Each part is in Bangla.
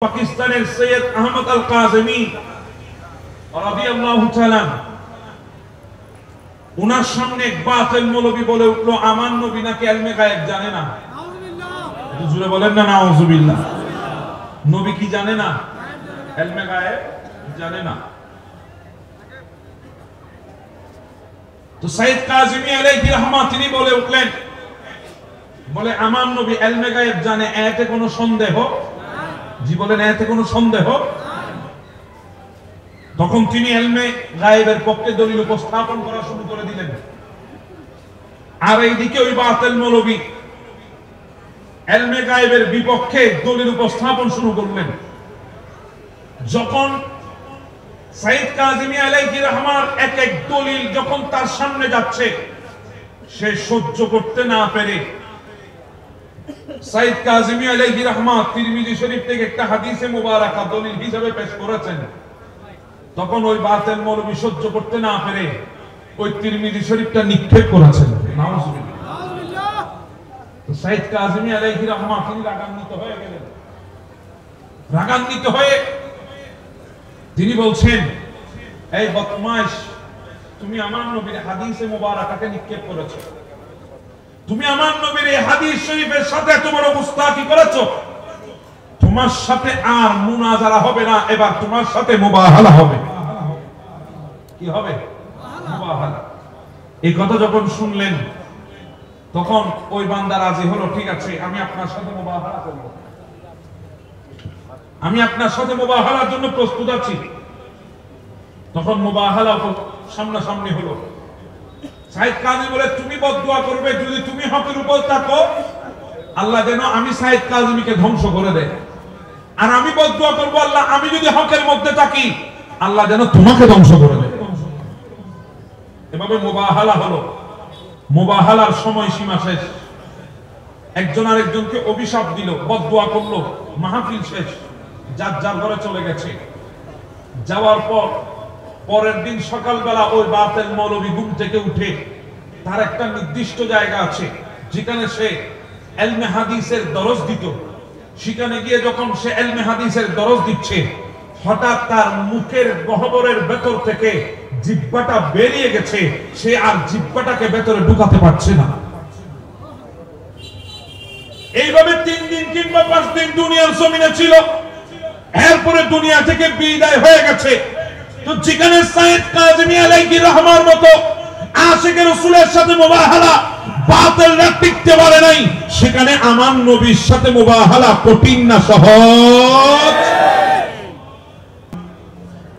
পাকিস্তানের সৈয়দ আহমদ আল কাজেমি রাদিয়াল্লাহু তাআলা উনার সামনে এক বাতিল মৌলবী বলে উঠলো আমার নবী নাকি ইলমে গায়েব জানে না। নাউযুবিল্লাহ, জোরে বলেন না নাউযুবিল্লাহ। নবী কি জানে না? ইলমে গায়েব জানে না। তো সৈয়দ কাজেমি আলাইহি রাহমাত তিনি বলে উঠলেন, বলে আমার নবী ইলমে গায়েব জানে, এতে কোনো সন্দেহ? জি বলেন, এতে কোনো সন্দেহ? তখন তিনি ইলমে গায়েবের পক্ষে দলিল উপস্থাপন করা শুরু করে দিলেন। আর এইদিকে ওই বাতিল মৌলবী ইলমে গায়েবের বিপক্ষে দলিল উপস্থাপন শুরু করলেন। যখন সৈয়দ কাজেমি আলাইহি রাহমাত এক এক দলিল যখন তার সামনে যাচ্ছে, সে সহ্য করতে না পেরে সৈয়দ কাজেমি আলাইহি রাহমাত তিরমিজি শরীফ থেকে একটা হাদিসে মুবারাকা দলিল হিসেবে পেশ করেছেন। তখন ওই বাতিল মৌলবী সহ্য করতে না পেরে ওই তিরমিজি শরীফটা নিক্ষেপ করেছেন। নাউযুবিল্লাহ। তো সৈয়দ কাজেমি আলাইহি রাহমাত তিনি রাগান্বিত হয়ে গেলেন। রাগান্বিত হয়ে তিনি বলছেন, এই বদমাশ, তুমি আমার নবীর হাদিসে মুবারাকাকে নিক্ষেপ করেছো, তুমি আমার নবীর এই হাদিস শরীফের সাথে এত বড় গুস্তাখি করেছো, তোমার সাথে আর মুনাজারা হবে না, এবার তোমার সাথে মুবাহালা হবে। কি হবে? মুবাহালা। এই কথা যখন শুনলেন তখন ওই বান্দা রাজি হলো, ঠিক আছে আমি আপনার সাথে মুবাহালা করব, আমি আপনার সাথে মুবাহালার জন্য প্রস্তুত আছি। তখন মুবাহালা সামনাসামনি হলো। সাইদ কাজী বলে, তুমি বদদুয়া করবে, যদি তুমি হকের উপর থাকো আল্লাহ যেন আমি সাইদ কাজীকে ধ্বংস করে দেয়, আর আমি বদদুয়া করব আল্লাহ আমি যদি হকের মধ্যে থাকি আল্লাহ যেন তোমাকে ধ্বংস করে দেয়। এভাবে মুবাহালা হলো। মুবাহালার সময় সীমা শেষ। একজন আরেকজনকে অভিশাপ দিল, বদদুয়া করলো, মাহফিল শেষ, যার যার ঘরে চলে গেছে। যাওয়ার পর পরের দিন সকালবেলা ওই বাতিল মৌলবী ঘুম থেকে উঠে তার একটা নির্দিষ্ট জায়গা আছে যেখানে সে ইলমে হাদিসের দরস দিত। সেখানে গিয়ে যখন সে ইলমে হাদিসের দরস দিচ্ছে, হঠাৎ তার মুখের গহ্বরের ভেতর থেকে জিহ্বাটা বেরিয়ে গেছে, সে আর জিহ্বাটাকে ভেতরে ঢুকাতে পারছে না। এইভাবে 3 দিন কিংবা 5 দিন দুনিয়ার জমিনে ছিল। এরপরে দুনিয়া থেকে বিদায় হয়ে গেছে। তো যেখানে সৈয়দ কাজেমি আলাইহি রাহমার মতো আশিকে রাসূলের সাথে মুবাহালা বাতিলরা টিকতে পারে নাই, সেখানে আমার নবীর সাথে মুবাহালা কঠিন না সহজ?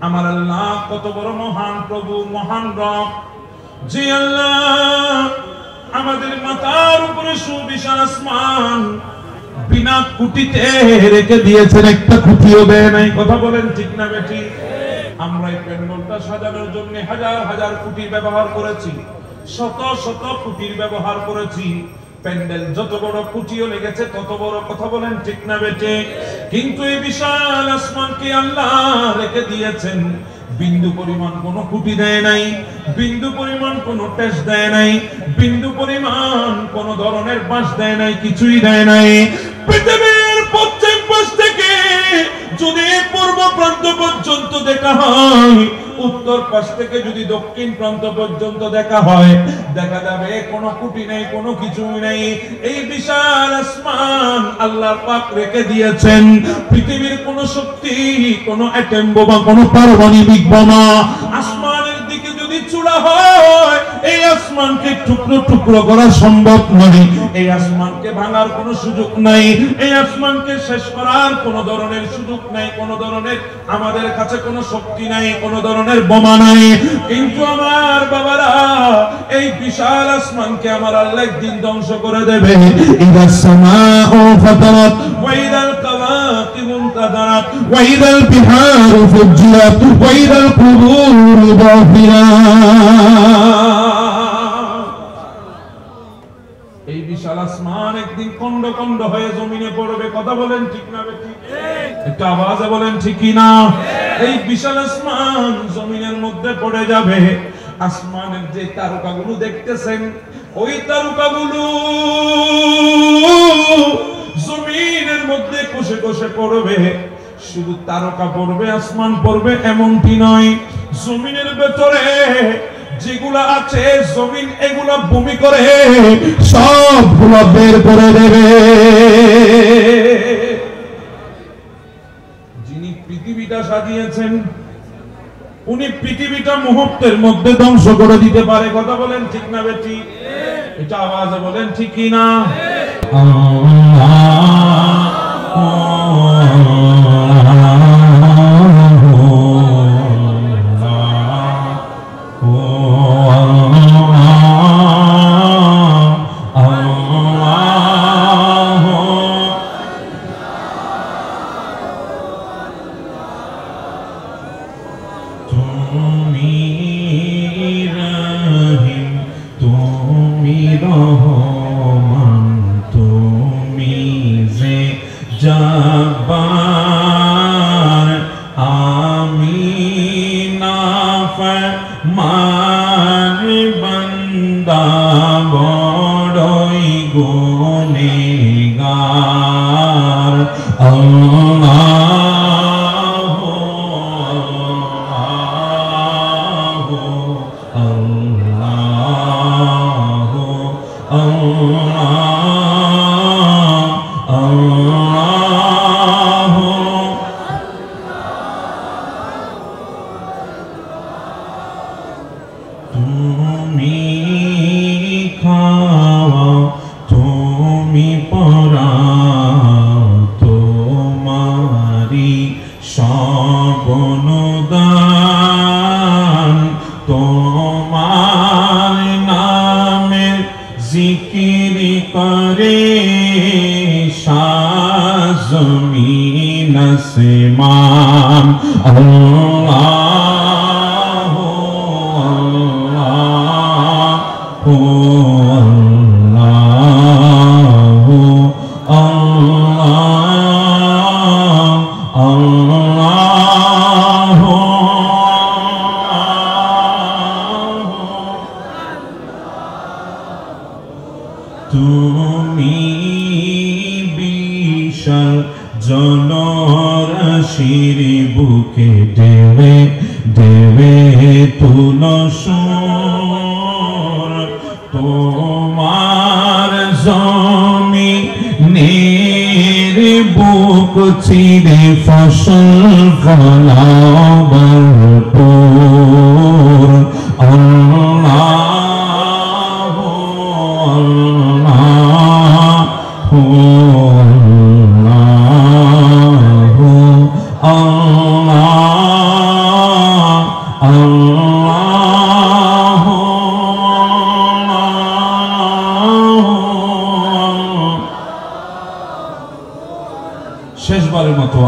আমার আল্লাহ কত বড় মহান প্রভু, মহান রব, যে আল্লাহ আমাদের মাথার উপরে সুবিশাল আসমান বিনা খুঁটিতে রেখে দিয়েছেন, একটা খুঁটিও দেয় নাই। কথা বলেন ঠিক না বেটি? আমরা এই প্যান্ডেলটা সাজানোর জন্য হাজার হাজার খুঁটি ব্যবহার করেছি, শত শত খুঁটির ব্যবহার করেছি। প্যান্ডেল যত বড় খুঁটিও লেগেছে তত বড়। কথা বলেন ঠিক না বেটে? কিন্তু এই বিশাল আসমানকে আল্লাহ রেখে দিয়েছেন, বিন্দু পরিমাণ কোনো খুঁটি দেয় নাই, বিন্দু পরিমাণ কোনো টেস দেয় নাই, বিন্দু পরিমাণ কোন ধরনের বাঁশ দেয় নাই, কিছুই দেয় নাই। পৃথিবীর পশ্চিম পাশ থেকে যদি পূর্ব প্রান্ত পর্যন্ত দেখা হয়, উত্তর পাশ থেকে যদি দক্ষিণ প্রান্ত পর্যন্ত দেখা হয়, দেখা যাবে কোনো খুঁটি নেই, কোনো কিছুই নেই। এই বিশাল আসমান আল্লাহর পাক রেখে দিয়েছেন। পৃথিবীর কোনো শক্তি, কোনো অ্যাটম বোমা, কোনো পারমাণবিক বোমা আসমানের দিকে যদি ছুড়া হয়, এই আসমানকে টুকরো টুকরো করা সম্ভব নয়। এই আসমানকে ভাঙার কোনো সুযোগ নাই, এই আসমানকে শেষ করার কোনো ধরনের সুযোগ নাই, কোনো ধরনের আমাদের কাছে কোনো শক্তি নাই, কোনো ধরনের বোমা নাই। কিন্তু আমার বাবারা, এই বিশাল আসমানকে আমার আল্লাহ একদিন ধ্বংস করে দেবে। ইদাস সামাউ ফাতারাত ওয়া ইদাল কাওয়াকিবু ইনতাদারাত ওয়া ইদাল বিহারু ফুজ্জিরাত ওয়া ইদাল কুবুরু বাফিরাত। এই বিশাল আসমান একদিন খন্ড খন্ড হয়ে জমিনে পড়বে। কথা বলেন ঠিক না বেটি? একটু আওয়াজে বলেন ঠিক কি না? এই বিশাল আসমান জমিনের মধ্যে পড়ে যাবে। আসমানের যে তারকাগুলো দেখতেছেন, ওই তারকাগুলো জমিনের মধ্যে কষে কষে পড়বে। শুধু তারকা পড়বে আসমান পড়বে এমনটি নয়, জমিনের ভেতরে যেগুলা আছে জমিন এগুলা ভূমি করে সবগুলা বের করে দেবে। যিনি পৃথিবীটা সাজিয়েছেন উনি পৃথিবীটা মুহূর্তের মধ্যে ধ্বংস করে দিতে পারে। কথা বলেন ঠিক না বেটি? এটা আওয়াজে বলেন ঠিক কি না? শেষবারের মতো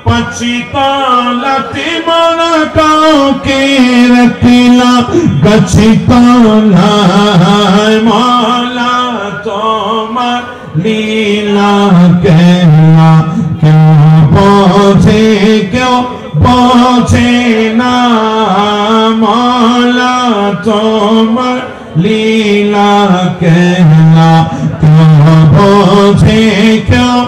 पचितालति मन काके रखिला गचिताला माला तोमर लीला कहला क्यों पहुँचे ना माला तोमर लीला कहला क्यों पहुँचे क्यों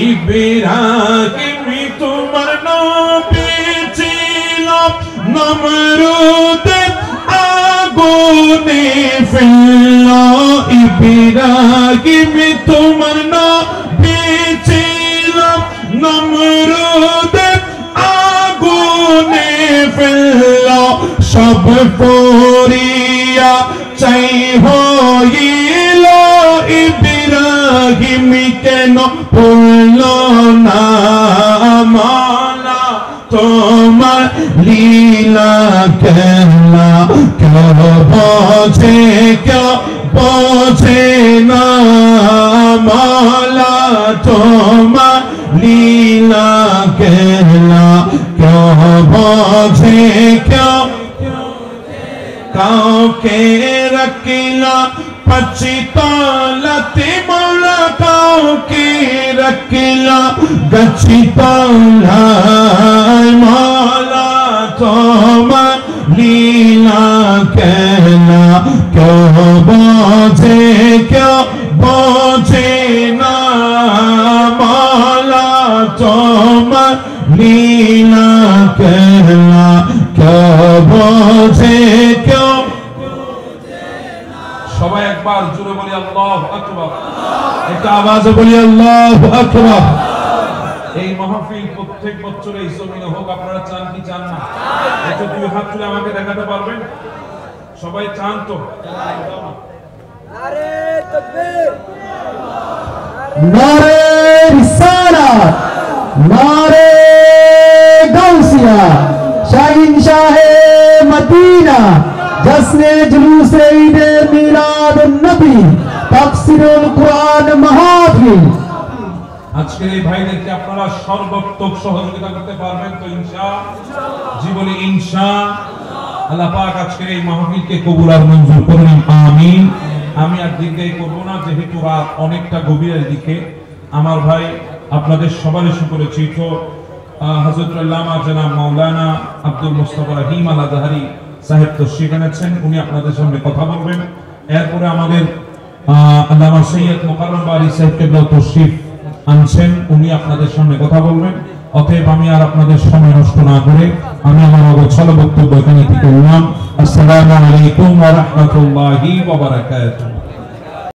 इब्राहिम तुम्हार नबी ছিল নমরুদ আগুনে ফেললো ইব্রাহিম তোমার নবী ছিল নমরুদ আগুনে ফেললো সব পরিয়া চাই হইল ইব্রাহিম কেন পড়লো না মালা তোমার লীলা কেলা কেউ বোঝে না মালা তোমার লীলা কেলা কেউ বোঝে কাউকে রাখিলা पचितालति मोला काउके रखिला गचिताला माला तोमर लीला कहला क्यों बोझे ना माला तोमर लीला कहला क्यों बोझे সবাই একবার জোরে বলি আল্লাহু আকবার একটা আওয়াজে বলি আল্লাহু আকবার এই মাহফিল প্রত্যেক বছর এই জমিনে হোক আপনারা চান কি চান না একটু দুই হাত তুলে আমাকে দেখাতে পারবেন সবাই চান তো নারে তাকবীর নারে রিসালাত নারে গাউসিয়া শাহিন শাহে মদিনা जश्ने जुलूस ईद मिलाद नबी तफसीरुल कुरान महफिल আজকের এই ভাইদেরকে আপনারা সর্বাত্মক সহযোগিতা করতে পারবেন তো ইনশাআল্লাহ জি বলি ইনশাআল্লাহ আল্লাহ পাক আজকের এই মাহফিলকে কবুল আর মঞ্জুর করুন আমিন আমি আর দীর্ঘায়ী করব না যেহেতু রাত অনেকটা গভীরের দিকে আমার ভাই আপনাদের সবারই সুপরিচিত হযরত আল্লামা জনাব মাওলানা আব্দুল মুস্তাফা রহিম আল আজহারি সাহেব তশরিফ এনেছেন উনি আপনাদের সামনে কথা বলবেন এরপরে আমাদের আল্লামা সৈয়দ মুকাররম বারি সাহেব কেবলা তশরিফ আনছেন উনি আপনাদের সামনে কথা বলবেন অতএব আমি আর আপনাদের সময় নষ্ট না করে আমি আমার অগোছাল বক্তব্য এখানে করলাম আসসালামু আলাইকুম ওয়া রাহমাতুল্লাহি ওয়া বারাকাতুহু